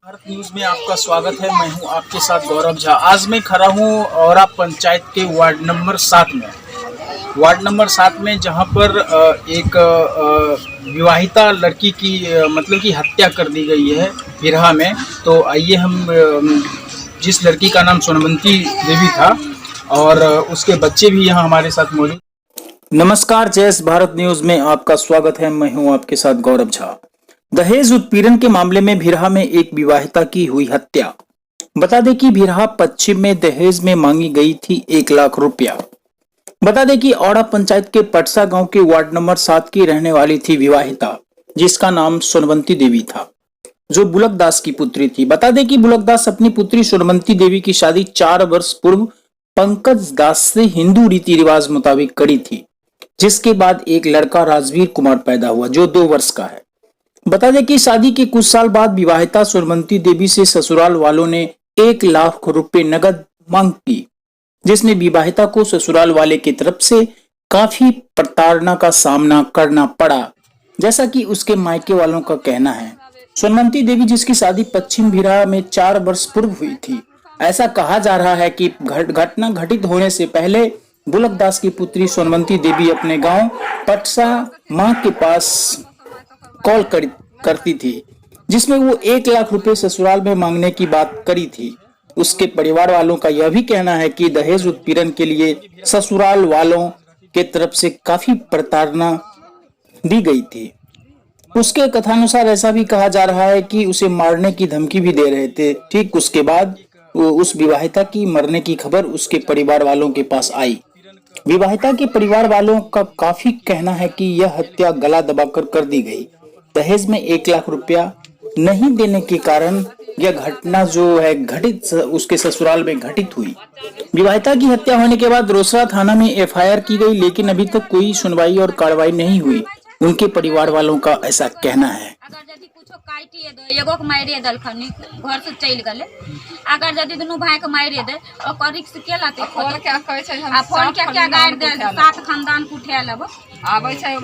Bharat news में आपका स्वागत है। मैं हूं आपके साथ गौरव झा। आज मैं खड़ा हूं औरा पंचायत के वार्ड नंबर 7 में जहां पर एक विवाहिता लड़की की मतलब की हत्या कर दी गई है बिरहा में। तो आइए हम जिस लड़की का नाम सोनवंती देवी था और उसके बच्चे भी यहाँ हमारे साथ मौजूद। नमस्कार, जैस भारत न्यूज में आपका स्वागत है। मैं हूं आपके साथ गौरव झा। दहेज उत्पीड़न के मामले में भिरहा में एक विवाहिता की हुई हत्या। बता दें कि भिरहा पश्चिम में दहेज में मांगी गई थी 1 लाख रुपया। बता दें कि औड़ा पंचायत के पटसा गांव के वार्ड नंबर 7 की रहने वाली थी विवाहिता, जिसका नाम सोनवंती देवी था, जो बुलक दास की पुत्री थी। बता दें कि बुलक दास अपनी पुत्री सोनवंती देवी की शादी 4 वर्ष पूर्व पंकज दास से हिंदू रीति रिवाज मुताबिक करी थी, जिसके बाद एक लड़का राजवीर कुमार पैदा हुआ, जो 2 वर्ष का है। बता दें कि शादी के कुछ साल बाद विवाहिता सोनवंती देवी से ससुराल वालों ने 1 लाख रुपए नगद मांग की, जिसमें विवाहिता को ससुराल वाले की तरफ से काफी प्रताड़ना का सामना करना पड़ा, जैसा कि उसके मायके वालों का कहना है। सोनवंती देवी, जिसकी शादी पश्चिम भिरहा में 4 वर्ष पूर्व हुई थी, ऐसा कहा जा रहा है कि घटना घटित होने से पहले बुलक दास की पुत्री सोनवंती देवी अपने गांव पटसा मां के पास कॉल करती थी, जिसमें वो 1 लाख रुपए ससुराल में मांगने की बात करी थी। उसके परिवार वालों का यह भी कहना है कि दहेज उत्पीड़न के लिए ससुराल वालों के तरफ से काफी प्रताड़ना दी गई थी। उसके कथानुसार ऐसा भी कहा जा रहा है कि उसे मारने की धमकी भी दे रहे थे। ठीक उसके बाद उस विवाहिता की मरने की खबर उसके परिवार वालों के पास आई। विवाहिता के परिवार वालों का काफी कहना है कि यह हत्या गला दबाकर कर दी गई। दहेज में 1 लाख रुपया नहीं देने के कारण यह घटना जो है घटित उसके ससुराल में घटित हुई। विवाहिता की हत्या होने के बाद रोसड़ा थाना में एफआईआर की गई, लेकिन अभी तक कोई सुनवाई और कार्रवाई नहीं हुई। उनके परिवार वालों का ऐसा कहना है। एगो के मारिए दलखनी घर से चल गले, अगर यदि दोनों भाई के मारिए दे और रिक्स के लाते फोन क्या कहे छै हम फोन क्या गाड़ दे 7 खानदान के उठा लेब आबै छै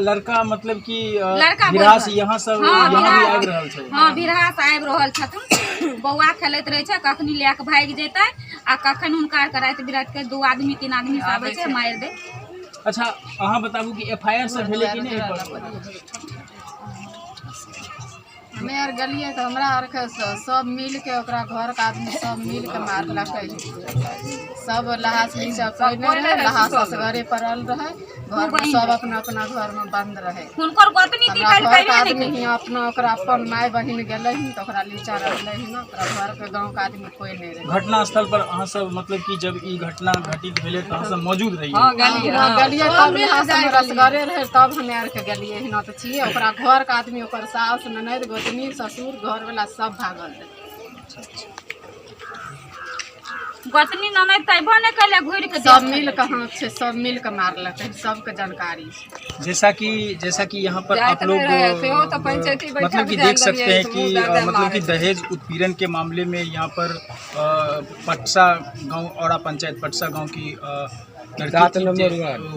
लड़का मतलब कि लड़का भिरहा से यहाँ सब यहाँ भी आबि रहल छै। हां, भिरहा से आबि रहल छथुन। बौआ खेलैत रहे छै, कखनी ले के भाग जेतै आ कखन हुनका के रात बिरात के 2 आदमी 3 आदमी से आबै छै मार दे। अच्छा, अहाँ बताबू कि एफआईआर से भेले कि नहीं? हमे आर गलिए तो हमरा आर के सब मिल के ओकरा घर के आदमी सब मिल के मारलकै। सब लहास नीचे पड़ने रहे, लहास असगरे पड़ल रहे, घर में सब अपना अपना घर में बंद रहे। हुनकर गोतनी घर के आदमी ही अपना ओकरा अपन माय बहिन गेलै ही तो ओकरा लीचा रहलै ही ना, ओकरा घर के गांव के आदमी कोई नहीं रहे। घटना स्थल पर अहाँ सब मतलब कि जब ई घटना घटित भेले तो अहाँ सब मौजूद रहिए? हां, गलिए तब यहाँ से रसगरे रहे, तब हमे आर के गलिए ही ना तो छिए। ओकरा घर के आदमी, ओकर सास ननद गोतनी ससुर घर वाला सब भागल रहे। गोतनी ननद तैबो न कले, घुर के सब मिल के हाथ से सब मिल के मारलक, सबके जानकारी। जैसा कि यहाँ पर आप लोग मतलब कि देख सकते हैं कि मतलब कि दहेज उत्पीड़न के मामले में यहाँ पर पटसा गांव, औड़ा पंचायत पटसा गांव की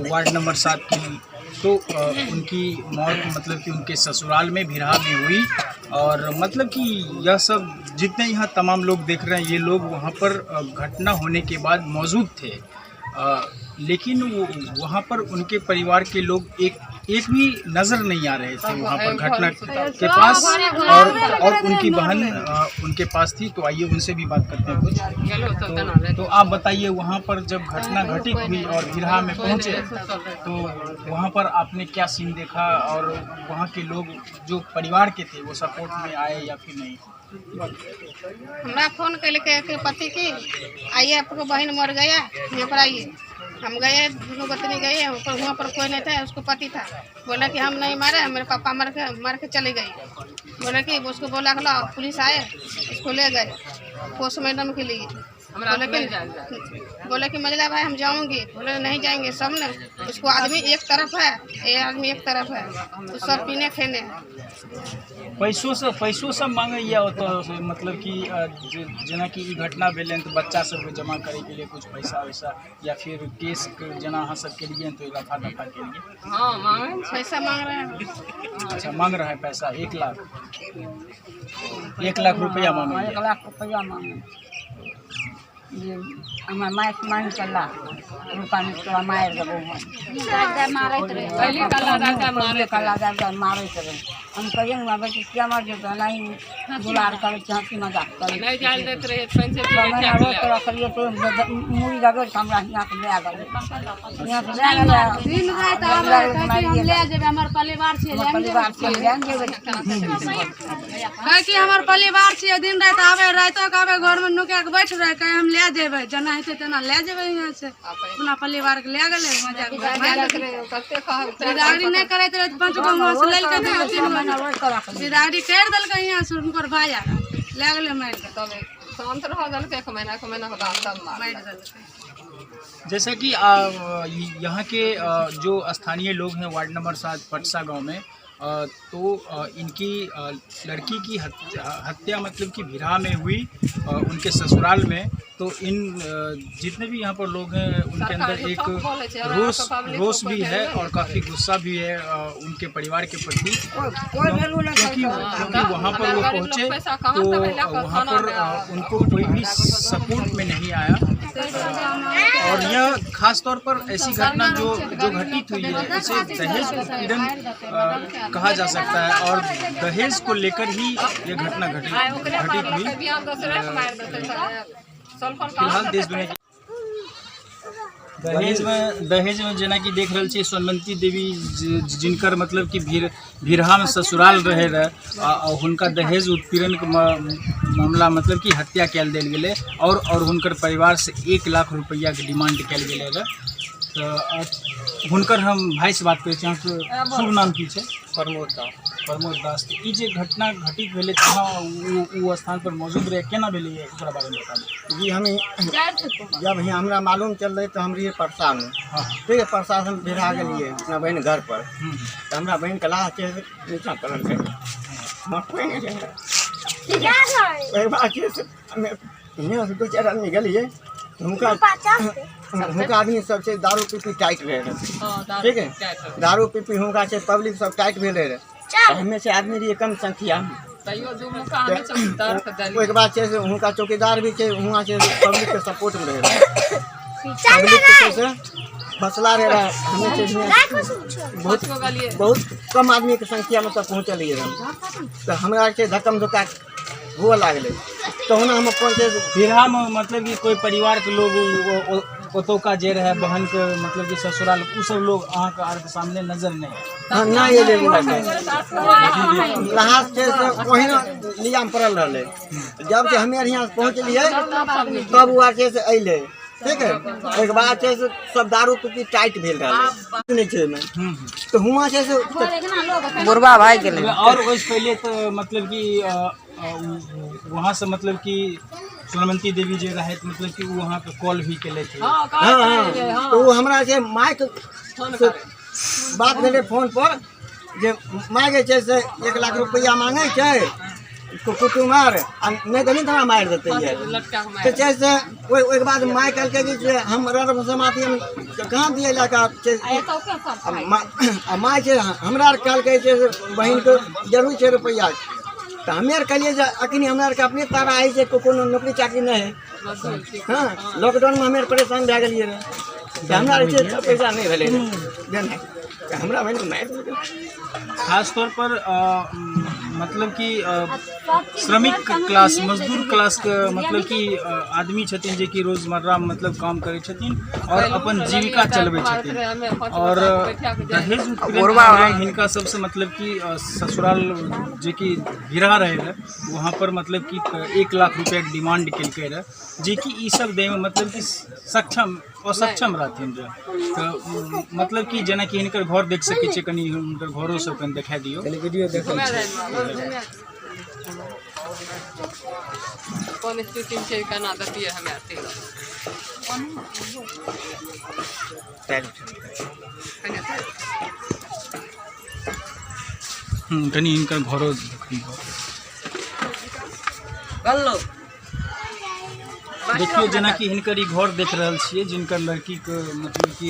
वार्ड नंबर 7 की तो उनकी मौत मतलब कि उनके ससुराल में भिरहा में हुई। और मतलब कि यह सब जितने यहाँ तमाम लोग देख रहे हैं, ये लोग वहाँ पर घटना होने के बाद मौजूद थे, लेकिन वहाँ पर उनके परिवार के लोग एक भी नज़र नहीं आ रहे थे वहाँ पर घटना के पास, और उनकी बहन उनके पास थी। तो आइए उनसे भी बात करते हैं कुछ। तो आप बताइए, वहाँ पर जब घटना घटित हुई और भिरहा में पहुँचे तो वहाँ पर आपने क्या सीन देखा, और वहाँ के लोग जो परिवार के थे वो सपोर्ट में आए या फिर नहीं? हमरा फोन कैलके के पति की, आइए आपको बहन मर गया, यहाँ पर आइए। हम गए, दोनों गोतनी गए, वहाँ पर कोई नहीं था, उसको पति था। बोला कि हम नहीं मारे, मेरे पापा मर के चले गए। बोला कि उसको बोला पुलिस आए, उसको ले गए पोस्टमार्टम के लिए। बोले कि मजला भाई हम जाऊंगी, बोले नहीं जाएंगे सब ने। उसको आदमी एक तरफ है, ये आदमी एक तरफ है, तो सब पीने खेने पैसों सब मांगे या तो मतलब कि जना कि ई घटना भेलै तो बच्चा सबके जमा करे के लिए कुछ पैसा वैसा, या फिर केस जना अहाँ सब के लिए तो रफा दफा के लिए पैसा मांग रहे हैं। अच्छा मांग रहा है पैसा 1 लाख 1 लाख रुपया मांगे। 1 लाख रुपया मांगे ये हमार माइक मान चला रुपा में तो मार देबो मारैत रहे काला दादा मारैत रहे। हम कहिए ना बेटी क्या मार जो नहीं गुलार कर हंसी मजाक कर नहीं जाल देते रहे रखलिए तो मुड़ी लगे हमरा यहाँ से ले आ गए, यहाँ से ले गए दिन रात आवे हम ले जेबे हमर परिवार छै परिवार से ले जेबे कहे कि हमर परिवार छै, दिन रात आवे रातो के आवे घर में नुका के बैठ रहे, कहे हम ले जेबे जना हेते तना ले जेबे यहाँ से अपना परिवार के ले गेले मजाक बिदागरी नहीं करैत रहे 5 गो मास लेल के 3 बिदागरी कर देलकै यहाँ से उनकर भाई आ ले गेले मार के तब शांत रह देलकै 1 महीना के बाद तब मार देलकै। जैसा कि यहाँ के जो स्थानीय लोग हैं वार्ड नंबर 7 पटसा गांव में, तो इनकी लड़की की हत्या मतलब कि भिरा में हुई उनके ससुराल में। तो इन जितने भी यहाँ पर लोग हैं उनके अंदर एक रोष भी है और काफ़ी गुस्सा भी है उनके परिवार के प्रति, क्योंकि वहाँ पर वो पहुँचे तो वहाँ पर उनको कोई भी सपोर्ट में नहीं आया। और यह खास तौर पर ऐसी घटना जो घटित हुई है इसे दहेज उत्पीड़न कहा जा सकता है, और दहेज को लेकर ही ये घटना घटित हुई। फिलहाल देश दुनिया की दहेज में जना कि देख रहे छी सोनमंती देवी जिनकर मतलब कि भिरहा में ससुराल रहे हुनका दहेज उत्पीड़न के मामला मतलब कि हत्या कैल देल गेलै और हुनकर परिवार से 1 लाख रुपया के डिमांड कैल गेलै रहे। तो हुनकर हम भाई से बात करै छी। शुभ नाम की छै? प्रमोद दास। तो ई जे घटना घटित भेलै कहाँ वो स्थान पर मौजूद रहे, केना भेलै एकरा बारे में बता दू। जी हमें जब यहाँ हमरा मालूम चल रही तो हम रहिए परसा में, ठीक है, परसा से बिरहा गेलिए अपना बहन घर पर, तो हमरा बहन के लाश नीचा पड़ल रहे यहाँ से 2-4 आदमी गेलिए, हुनका आदमी सबसे दारू पी टाइट रहे, ठीक है, दारू पी हुनका से पब्लिक सब टाइट भेल रहे, हमें से आदमी रहिए कम संख्या में। ओहिके बाद छै से हुनका चौकीदार भी छै, वहाँ से पब्लिक के सपोर्ट में रहे, पब्लिक से फसला रहे, हमें से बहुत कम आदमी के संख्या में तक पहुँचलिए रहे, तो हमरा से धक्कम धुक्का हुआ लागल। तो हम अपन से भिरहा में मतलब कि कोई परिवार के लोग ओतोका जे रहे बहन के मतलब कि ससुराल उ सब लोग अहाँ के सामने नजर नहीं ये लाश से वही लिया में पड़ल रहे। जब से हमें यहाँ पहुँचलिए तब वो से अले, ठीक है, एक बाद से सब दारू पी टाइट भेल रहा तो हुआ से बुरबा भाई गेले। और उससे पहले तो मतलब कि वहाँ से मतलब कि सोनमंती देवी जी रहे मतलब कि वहाँ पे कॉल भी केले थे। हाँ, तो वो हमरा से माइक से बात भेले फोन पर जे मांगे से 1 लाख रुपया मांगे कुटुमार नहीं देनी तो हमरा मार देते है। तो जैसे एक बाद माय कल के हम रब समाती कहाँ दिए लड़का माय से हमरा कल के बहन को जरूर है रुपया, तो हमें कहलिए अखनी हमरा अपने तारा आई से कोनो नौकरी चाकरी नहीं है। हाँ, लॉकडाउन में हमें परेशान भए गेलिए रहे, हमरा पैसा नहीं भेले देना, हमरा बहन को मार देलकै। खास तौर पर मतलब कि श्रमिक क्लास मजदूर क्लास के मतलब कि आदमी छथिन जे कि रोजमर्रा मतलब काम करै छथिन और अपन जीविका चलबै छथिन, और दहेज हिनका सबसे मतलब कि ससुराल जे कि भिरा रहे वहाँ पर मतलब कि 1 लाख रुपया के डिमांड केलकै रहे, जे कि ई सब दे मतलब कि असक्षम रहथिन रहे। तो मतलब कि जेना कि हिनकर घर देख सकै छियै, कनि हुनकर घरो सब कनि देखा दियौ। कोन स्थिति छै केना दतियै हमे अथी कनी इनका घरो देखिए। देखिए जेना कि हिनकर ई घर देख रहल छियै जिनकर लड़की के मतलब कि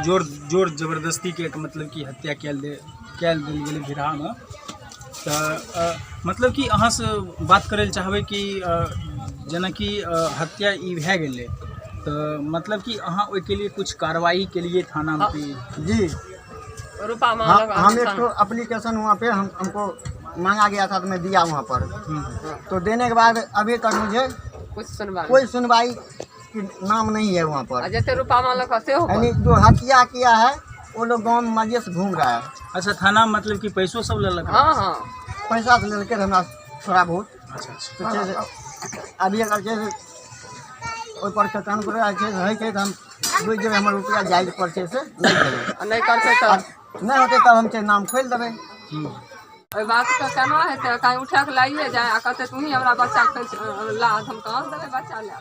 जोर जबरदस्ती के मतलब कि हत्या कैल देल गेलै भिरहा में। तो मतलब कि अहाँ से बात करे लए चाहबै कि जेना कि हत्या ई भए गेलै तो मतलब कि अहाँ ओहि के लिए कुछ कार्रवाई के लिए थाना में जी रूपा हम एक तो एप्लीकेशन वहाँ पे हमको मांगा गया था तो मैं दिया वहाँ पर। तो देने के बाद अभी तक मुझे कोई सुनवाई की नाम नहीं है वहाँ पर। जैसे रूपा यानी जो हत्या किया है वो लोग गाँव में मजे से घूम रहा है। अच्छा थाना मतलब कि पैसों सब ले लगा? हाँ हाँ पैसा से लेके हमरा थोड़ा बहुत। अच्छा तो अभी अगर जैसे ओहि पर काम करे है तो हम बुझ जेबै हमर रुपया जायज परचे से नहीं करते तो नहीं होते तब हम नाम खोल देबै। ओहि बात के केना हेतै कहीं उठा के लाइए जाए आ कहते तू ही हमरा बच्चा ला हम कहाँ से देबै बच्चा ले।